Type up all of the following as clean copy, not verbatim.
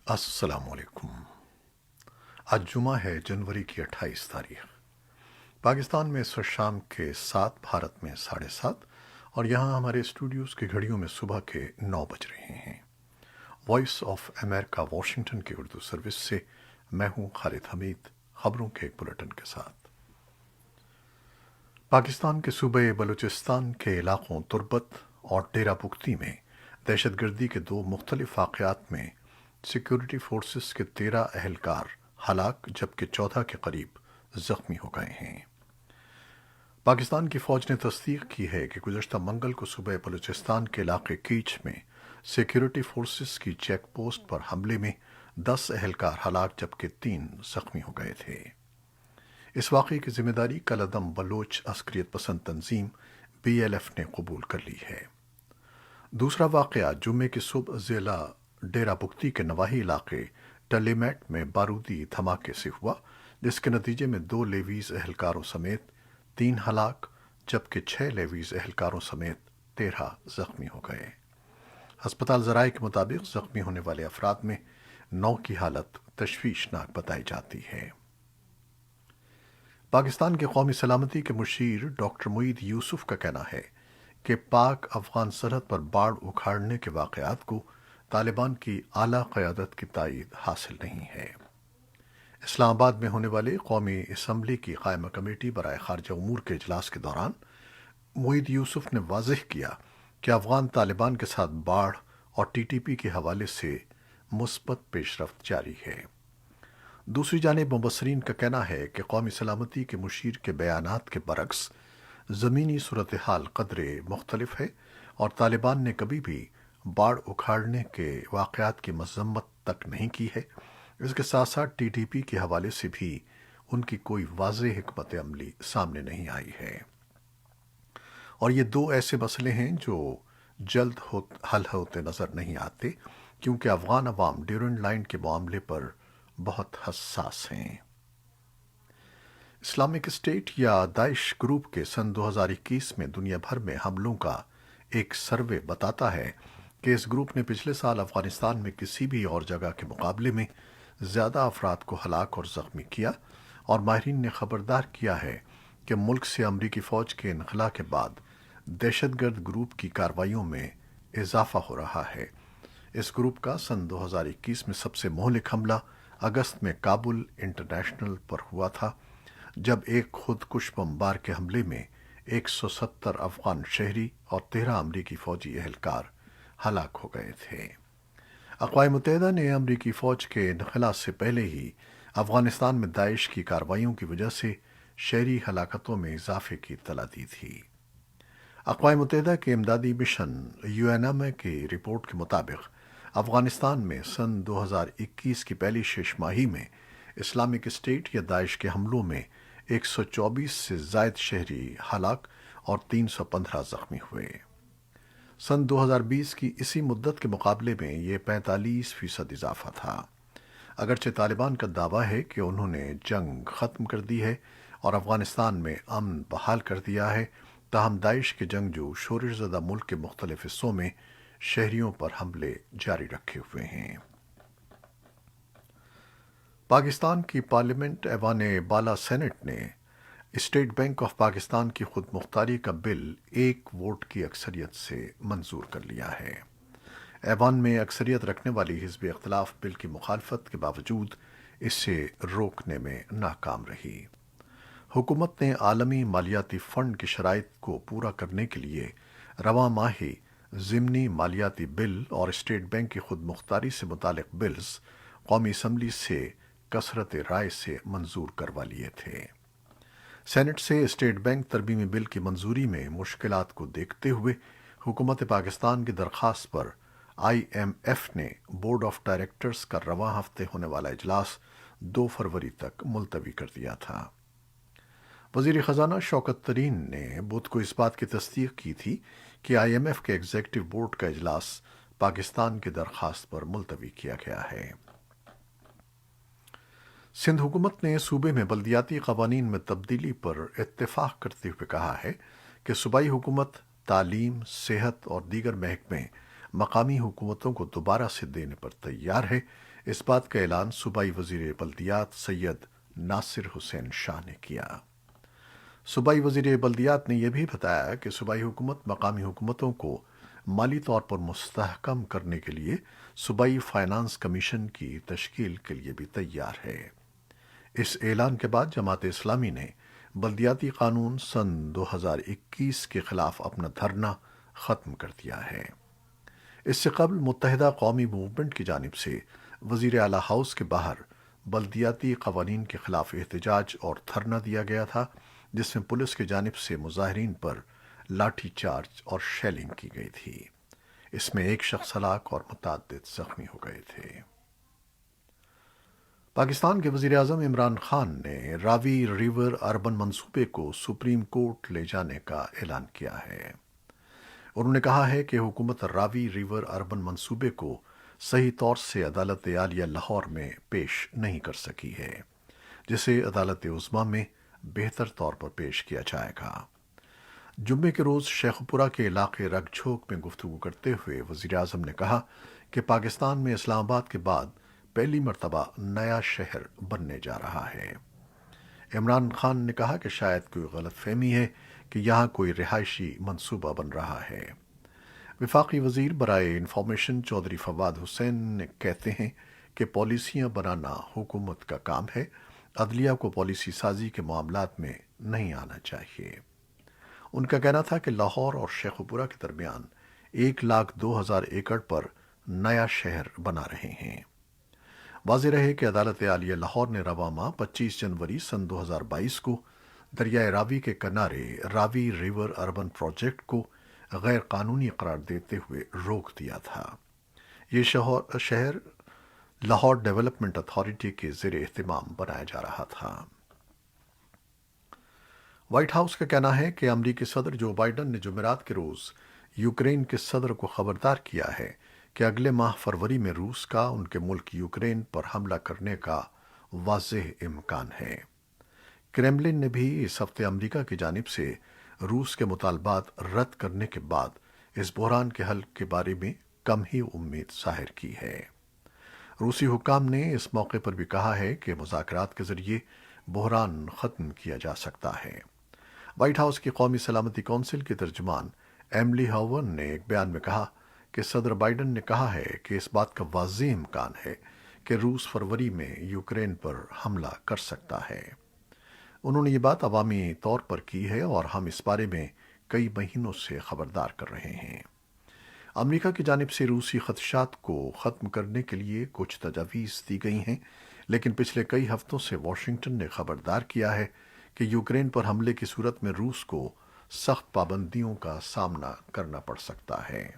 السلام علیکم۔ آج جمعہ ہے، جنوری کی 28 تاریخ۔ پاکستان میں اس وقت شام کے 7، بھارت میں 7:30، اور یہاں ہمارے اسٹوڈیوز کی گھڑیوں میں صبح کے 9 بج رہے ہیں۔ وائس آف امریکہ واشنگٹن کی اردو سروس سے میں ہوں خالد حمید، خبروں کے ایک بلٹن کے ساتھ۔ پاکستان کے صوبے بلوچستان کے علاقوں تربت اور ڈیرہ بگٹی میں دہشت گردی کے 2 مختلف واقعات میں سیکورٹی فورسز کے 13 اہلکار ہلاک جبکہ 14 کے قریب زخمی ہو گئے ہیں۔ پاکستان کی فوج نے تصدیق کی ہے کہ گزشتہ منگل کو صبح بلوچستان کے علاقے کیچ میں سیکورٹی فورسز کی چیک پوسٹ پر حملے میں 10 اہلکار ہلاک جبکہ 3 زخمی ہو گئے تھے۔ اس واقعے کی ذمہ داری کالعدم بلوچ عسکریت پسند تنظیم BLF نے قبول کر لی ہے۔ دوسرا واقعہ جمعے کی صبح ضلع ڈیرہ بگٹی کے نواحی علاقے ٹلی میٹ میں بارودی دھماکے سے ہوا، جس کے نتیجے میں 2 لیویز اہلکاروں سمیت 3 ہلاک جبکہ 6 لیویز اہلکاروں سمیت 13 زخمی ہو گئے۔ ہسپتال ذرائع کے مطابق زخمی ہونے والے افراد میں 9 کی حالت تشویشناک بتائی جاتی ہے۔ پاکستان کے قومی سلامتی کے مشیر ڈاکٹر معید یوسف کا کہنا ہے کہ پاک افغان سرحد پر باڑ اکھاڑنے کے واقعات کو طالبان کی اعلیٰ قیادت کی تائید حاصل نہیں ہے۔ اسلام آباد میں ہونے والے قومی اسمبلی کی قائمہ کمیٹی برائے خارجہ امور کے اجلاس کے دوران معید یوسف نے واضح کیا کہ افغان طالبان کے ساتھ باڑ اور TTP کے حوالے سے مثبت پیش رفت جاری ہے۔ دوسری جانب مبصرین کا کہنا ہے کہ قومی سلامتی کے مشیر کے بیانات کے برعکس زمینی صورتحال قدرے مختلف ہے، اور طالبان نے کبھی بھی باڑ اکھاڑنے کے واقعات کی مذمت تک نہیں کی ہے۔ اس کے ساتھ ساتھ TTP کے حوالے سے بھی ان کی کوئی واضح حکمت عملی سامنے نہیں آئی ہے، اور یہ 2 ایسے مسئلے ہیں جو جلد حل ہوتے نظر نہیں آتے، کیونکہ افغان عوام ڈیورنڈ لائن کے معاملے پر بہت حساس ہیں۔ اسلامک اسٹیٹ یا داعش گروپ کے سن 2021 میں دنیا بھر میں حملوں کا ایک سروے بتاتا ہے کہ اس گروپ نے پچھلے سال افغانستان میں کسی بھی اور جگہ کے مقابلے میں زیادہ افراد کو ہلاک اور زخمی کیا، اور ماہرین نے خبردار کیا ہے کہ ملک سے امریکی فوج کے انخلاء کے بعد دہشت گرد گروپ کی کارروائیوں میں اضافہ ہو رہا ہے۔ اس گروپ کا سن 2021 میں سب سے مہلک حملہ اگست میں کابل انٹرنیشنل پر ہوا تھا، جب ایک خود کش بمبار کے حملے میں 170 افغان شہری اور 13 امریکی فوجی اہلکار ہلاک ہو گئے تھے۔ اقوام متحدہ نے امریکی فوج کے انخلاء سے پہلے ہی افغانستان میں داعش کی کارروائیوں کی وجہ سے شہری ہلاکتوں میں اضافے کی اطلاع دی تھی۔ اقوام متحدہ کے امدادی مشن UNMA کی رپورٹ کے مطابق افغانستان میں سن 2021 کی پہلی 6 ماہی میں اسلامک اسٹیٹ یا داعش کے حملوں میں 124 سے زائد شہری ہلاک اور 315 زخمی ہوئے۔ سن 2020 کی اسی مدت کے مقابلے میں یہ 45% اضافہ تھا۔ اگرچہ طالبان کا دعویٰ ہے کہ انہوں نے جنگ ختم کر دی ہے اور افغانستان میں امن بحال کر دیا ہے، تاہم داعش کے جنگجو شورش زدہ ملک کے مختلف حصوں میں شہریوں پر حملے جاری رکھے ہوئے ہیں۔ پاکستان کی پارلیمنٹ ایوان بالا سینٹ نے اسٹیٹ بینک آف پاکستان کی خود مختاری کا بل 1 ووٹ کی اکثریت سے منظور کر لیا ہے۔ ایوان میں اکثریت رکھنے والی حزب اختلاف بل کی مخالفت کے باوجود اسے روکنے میں ناکام رہی۔ حکومت نے عالمی مالیاتی فنڈ کی شرائط کو پورا کرنے کے لیے رواں ماہ ہی ضمنی مالیاتی بل اور اسٹیٹ بینک کی خود مختاری سے متعلق بلز قومی اسمبلی سے کثرت رائے سے منظور کروا لیے تھے۔ سینٹ سے اسٹیٹ بینک ترمیمی بل کی منظوری میں مشکلات کو دیکھتے ہوئے حکومت پاکستان کی درخواست پر IMF نے بورڈ آف ڈائریکٹرز کا رواں ہفتے ہونے والا اجلاس 2 فروری تک ملتوی کر دیا تھا۔ وزیر خزانہ شوکت ترین نے بدھ کو اس بات کی تصدیق کی تھی کہ IMF کے ایگزیکٹو بورڈ کا اجلاس پاکستان کی درخواست پر ملتوی کیا گیا ہے۔ سندھ حکومت نے صوبے میں بلدیاتی قوانین میں تبدیلی پر اتفاق کرتے ہوئے کہا ہے کہ صوبائی حکومت تعلیم، صحت اور دیگر محکمے مقامی حکومتوں کو دوبارہ سے دینے پر تیار ہے۔ اس بات کا اعلان صوبائی وزیر بلدیات سید ناصر حسین شاہ نے کیا۔ صوبائی وزیر بلدیات نے یہ بھی بتایا کہ صوبائی حکومت مقامی حکومتوں کو مالی طور پر مستحکم کرنے کے لیے صوبائی فائنانس کمیشن کی تشکیل کے لیے بھی تیار ہے۔ اس اعلان کے بعد جماعت اسلامی نے بلدیاتی قانون سن 2021 کے خلاف اپنا دھرنا ختم کر دیا ہے۔ اس سے قبل متحدہ قومی موومنٹ کی جانب سے وزیر اعلیٰ ہاؤس کے باہر بلدیاتی قوانین کے خلاف احتجاج اور دھرنا دیا گیا تھا، جس میں پولیس کی جانب سے مظاہرین پر لاٹھی چارج اور شیلنگ کی گئی تھی۔ اس میں ایک شخص ہلاک اور متعدد زخمی ہو گئے تھے۔ پاکستان کے وزیر اعظم عمران خان نے راوی ریور اربن منصوبے کو سپریم کورٹ لے جانے کا اعلان کیا ہے۔ انہوں نے کہا ہے کہ حکومت راوی ریور اربن منصوبے کو صحیح طور سے عدالت عالیہ لاہور میں پیش نہیں کر سکی ہے، جسے عدالت عظمیٰ میں بہتر طور پر پیش کیا جائے گا۔ جمعے کے روز شیخ پورہ کے علاقے رگ جھوک میں گفتگو کرتے ہوئے وزیر اعظم نے کہا کہ پاکستان میں اسلام آباد کے بعد پہلی مرتبہ نیا شہر بننے جا رہا ہے۔ عمران خان نے کہا کہ شاید کوئی غلط فہمی ہے کہ یہاں کوئی رہائشی منصوبہ بن رہا ہے۔ وفاقی وزیر برائے انفارمیشن چودھری فواد حسین نے کہتے ہیں کہ پالیسیاں بنانا حکومت کا کام ہے، عدلیہ کو پالیسی سازی کے معاملات میں نہیں آنا چاہیے۔ ان کا کہنا تھا کہ لاہور اور شیخ پورہ کے درمیان 1,02,000 ایکڑ پر نیا شہر بنا رہے ہیں۔ واضح رہے کہ عدالت عالیہ لاہور نے رواں ماہ 25 جنوری سن 2022 کو دریائے راوی کے کنارے راوی ریور اربن پروجیکٹ کو غیر قانونی قرار دیتے ہوئے روک دیا تھا۔ یہ شہر لاہور ڈیولپمنٹ اتھارٹی کے زیر اہتمام بنایا جا رہا تھا۔ وائٹ ہاؤس کا کہنا ہے کہ امریکی صدر جو بائیڈن نے جمعرات کے روز یوکرین کے صدر کو خبردار کیا ہے کہ اگلے ماہ فروری میں روس کا ان کے ملک یوکرین پر حملہ کرنے کا واضح امکان ہے۔ کرملن نے بھی اس ہفتے امریکہ کی جانب سے روس کے مطالبات رد کرنے کے بعد اس بحران کے حل کے بارے میں کم ہی امید ظاہر کی ہے۔ روسی حکام نے اس موقع پر بھی کہا ہے کہ مذاکرات کے ذریعے بحران ختم کیا جا سکتا ہے۔ وائٹ ہاؤس کی قومی سلامتی کونسل کی ترجمان ایملی ہاون نے ایک بیان میں کہا کہ صدر بائیڈن نے کہا ہے کہ اس بات کا واضح امکان ہے کہ روس فروری میں یوکرین پر حملہ کر سکتا ہے۔ انہوں نے یہ بات عوامی طور پر کی ہے اور ہم اس بارے میں کئی مہینوں سے خبردار کر رہے ہیں۔ امریکہ کی جانب سے روسی خدشات کو ختم کرنے کے لیے کچھ تجاویز دی گئی ہیں، لیکن پچھلے کئی ہفتوں سے واشنگٹن نے خبردار کیا ہے کہ یوکرین پر حملے کی صورت میں روس کو سخت پابندیوں کا سامنا کرنا پڑ سکتا ہے۔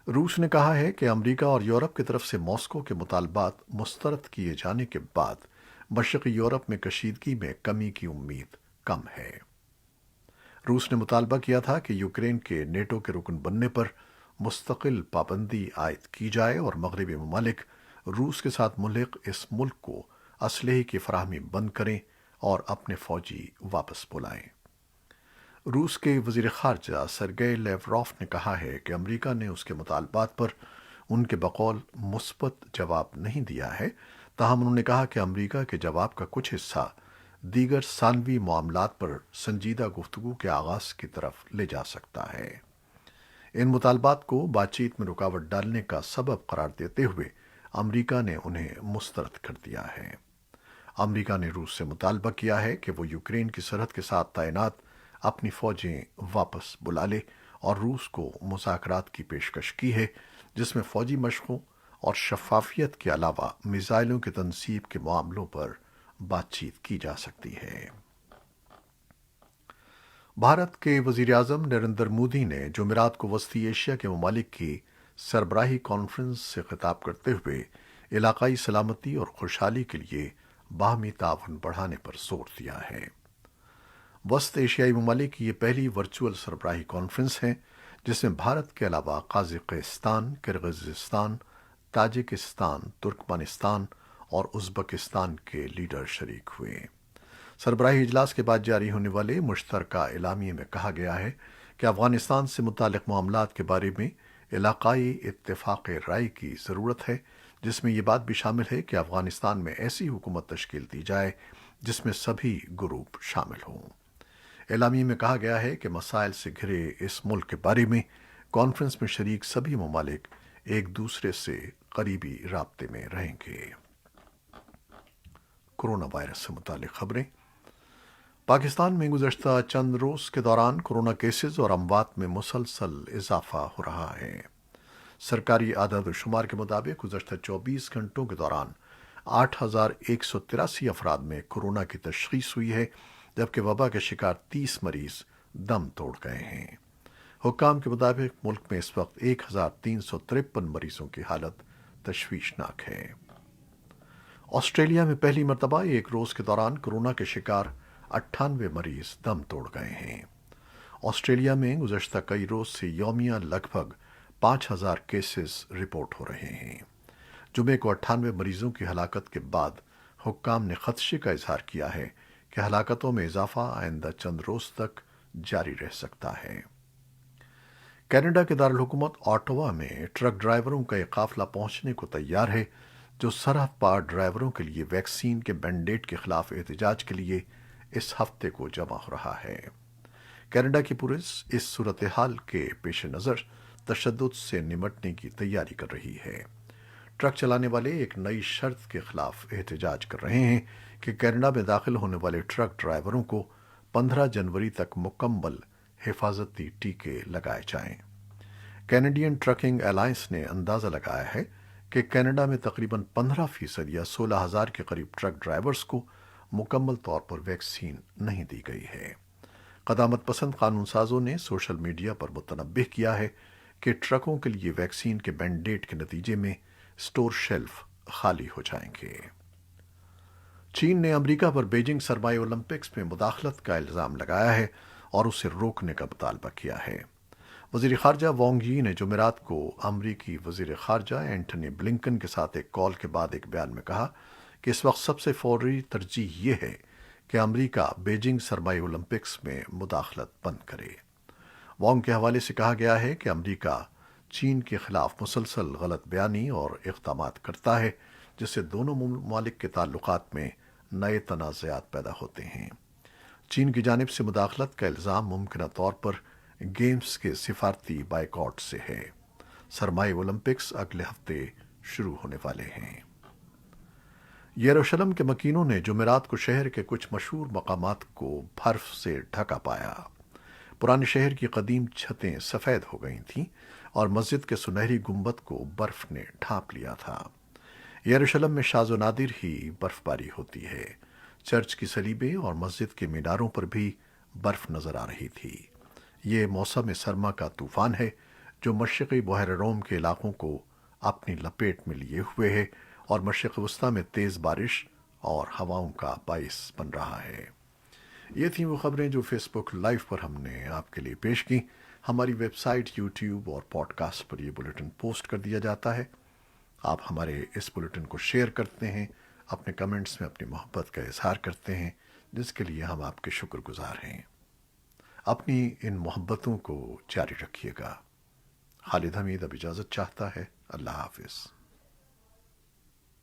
روس نے کہا ہے کہ امریکہ اور یورپ کی طرف سے ماسکو کے مطالبات مسترد کیے جانے کے بعد مشرقی یورپ میں کشیدگی میں کمی کی امید کم ہے۔ روس نے مطالبہ کیا تھا کہ یوکرین کے نیٹو کے رکن بننے پر مستقل پابندی عائد کی جائے اور مغربی ممالک روس کے ساتھ ملحق اس ملک کو اسلحے کی فراہمی بند کریں اور اپنے فوجی واپس بلائیں۔ روس کے وزیر خارجہ سرگئی لیوروف نے کہا ہے کہ امریکہ نے اس کے مطالبات پر ان کے بقول مثبت جواب نہیں دیا ہے، تاہم انہوں نے کہا کہ امریکہ کے جواب کا کچھ حصہ دیگر ثانوی معاملات پر سنجیدہ گفتگو کے آغاز کی طرف لے جا سکتا ہے۔ ان مطالبات کو بات چیت میں رکاوٹ ڈالنے کا سبب قرار دیتے ہوئے امریکہ نے انہیں مسترد کر دیا ہے۔ امریکہ نے روس سے مطالبہ کیا ہے کہ وہ یوکرین کی سرحد کے ساتھ تعینات اپنی فوجیں واپس بلا لے اور روس کو مذاکرات کی پیشکش کی ہے، جس میں فوجی مشقوں اور شفافیت کے علاوہ میزائلوں کی تنصیب کے معاملوں پر بات چیت کی جا سکتی ہے۔ بھارت کے وزیر اعظم نریندر مودی نے جمعرات کو وسطی ایشیا کے ممالک کی سربراہی کانفرنس سے خطاب کرتے ہوئے علاقائی سلامتی اور خوشحالی کے لیے باہمی تعاون بڑھانے پر زور دیا ہے۔ وسط ایشیائی ممالک کی یہ پہلی ورچوئل سربراہی کانفرنس ہے جس میں بھارت کے علاوہ قازقستان، کرغزستان، تاجکستان، ترکمانستان اور ازبکستان کے لیڈر شریک ہوئے۔ سربراہی اجلاس کے بعد جاری ہونے والے مشترکہ اعلامیے میں کہا گیا ہے کہ افغانستان سے متعلق معاملات کے بارے میں علاقائی اتفاق رائے کی ضرورت ہے، جس میں یہ بات بھی شامل ہے کہ افغانستان میں ایسی حکومت تشکیل دی جائے جس میں سبھی گروپ شامل ہوں۔ اعلامیے میں کہا گیا ہے کہ مسائل سے گھرے اس ملک کے بارے میں کانفرنس میں شریک سبھی ممالک ایک دوسرے سے قریبی رابطے میں رہیں گے۔ کورونا وائرس سے متعلق خبریں۔ پاکستان میں گزشتہ چند روز کے دوران کورونا کیسز اور اموات میں مسلسل اضافہ ہو رہا ہے۔ سرکاری اعداد و شمار کے مطابق گزشتہ 24 گھنٹوں کے دوران 8,183 افراد میں کورونا کی تشخیص ہوئی ہے، جبکہ وبا کے شکار 30 مریض دم توڑ گئے ہیں۔ حکام کے مطابق ملک میں اس وقت 1,353 مریضوں کی حالت تشویشناک ہے۔ آسٹریلیا میں پہلی مرتبہ ایک روز کے دوران کورونا کے شکار 98 مریض دم توڑ گئے ہیں۔ آسٹریلیا میں گزشتہ کئی روز سے یومیہ لگ بھگ 5,000 کیسز رپورٹ ہو رہے ہیں۔ جمعے کو 98 مریضوں کی ہلاکت کے بعد حکام نے خدشے کا اظہار کیا ہے کہ ہلاکتوں میں اضافہ آئندہ چند روز تک جاری رہ سکتا ہے۔ کینیڈا کے دارالحکومت آٹوا میں ٹرک ڈرائیوروں کا ایک قافلہ پہنچنے کو تیار ہے، جو سرحد پار ڈرائیوروں کے لیے ویکسین کے مینڈیٹ کے خلاف احتجاج کے لیے اس ہفتے کو جمع ہو رہا ہے۔ کینیڈا کی پولیس اس صورتحال کے پیش نظر تشدد سے نمٹنے کی تیاری کر رہی ہے۔ ٹرک چلانے والے ایک نئی شرط کے خلاف احتجاج کر رہے ہیں کہ کینیڈا میں داخل ہونے والے ٹرک ڈرائیوروں کو 15 جنوری تک مکمل حفاظتی ٹیکے لگائے جائیں۔ کینیڈین ٹرکنگ الائنس نے اندازہ لگایا ہے کہ کینیڈا میں تقریباً 15% یا 16,000 کے قریب ٹرک ڈرائیورز کو مکمل طور پر ویکسین نہیں دی گئی ہے۔ قدامت پسند قانون سازوں نے سوشل میڈیا پر متنبہ کیا ہے کہ ٹرکوں کے لیے ویکسین کے مینڈیٹ کے نتیجے میں اسٹور شیلف خالی ہو جائیں گے۔ چین نے امریکہ پر بیجنگ سرمائی اولمپکس میں مداخلت کا الزام لگایا ہے اور اسے روکنے کا مطالبہ کیا ہے۔ وزیر خارجہ وانگ یی نے جمعرات کو امریکی وزیر خارجہ اینٹنی بلنکن کے ساتھ ایک کال کے بعد ایک بیان میں کہا کہ اس وقت سب سے فوری ترجیح یہ ہے کہ امریکہ بیجنگ سرمائی اولمپکس میں مداخلت بند کرے۔ وانگ کے حوالے سے کہا گیا ہے کہ امریکہ چین کے خلاف مسلسل غلط بیانی اور اقدامات کرتا ہے، جس سے دونوں ممالک کے تعلقات میں نئے تنازعات پیدا ہوتے ہیں۔ چین کی جانب سے مداخلت کا الزام ممکنہ طور پر گیمز کے سفارتی بائیکاٹ سے ہے۔ سرمائی اولمپکس اگلے ہفتے شروع ہونے والے ہیں۔ یروشلم کے مکینوں نے جمعرات کو شہر کے کچھ مشہور مقامات کو برف سے ڈھکا پایا۔ پرانے شہر کی قدیم چھتیں سفید ہو گئی تھیں اور مسجد کے سنہری گنبد کو برف نے ڈھانپ لیا تھا۔ یروشلم میں شاذ و نادر ہی برف باری ہوتی ہے۔ چرچ کی صلیبیں اور مسجد کے میناروں پر بھی برف نظر آ رہی تھی۔ یہ موسم سرما کا طوفان ہے جو مشرقی بحیرہ روم کے علاقوں کو اپنی لپیٹ میں لیے ہوئے ہے اور مشرق وسطی میں تیز بارش اور ہواؤں کا باعث بن رہا ہے۔ یہ تھیں وہ خبریں جو فیس بک لائیو پر ہم نے آپ کے لیے پیش کی۔ ہماری ویب سائٹ، یوٹیوب اور پوڈ کاسٹ پر یہ بلیٹن پوسٹ کر دیا جاتا ہے۔ آپ ہمارے اس بلیٹن کو شیئر کرتے ہیں، اپنے کمنٹس میں اپنی محبت کا اظہار کرتے ہیں، جس کے لیے ہم آپ کے شکر گزار ہیں۔ اپنی ان محبتوں کو جاری رکھیے گا۔ خالد حمید اب اجازت چاہتا ہے۔ اللہ حافظ۔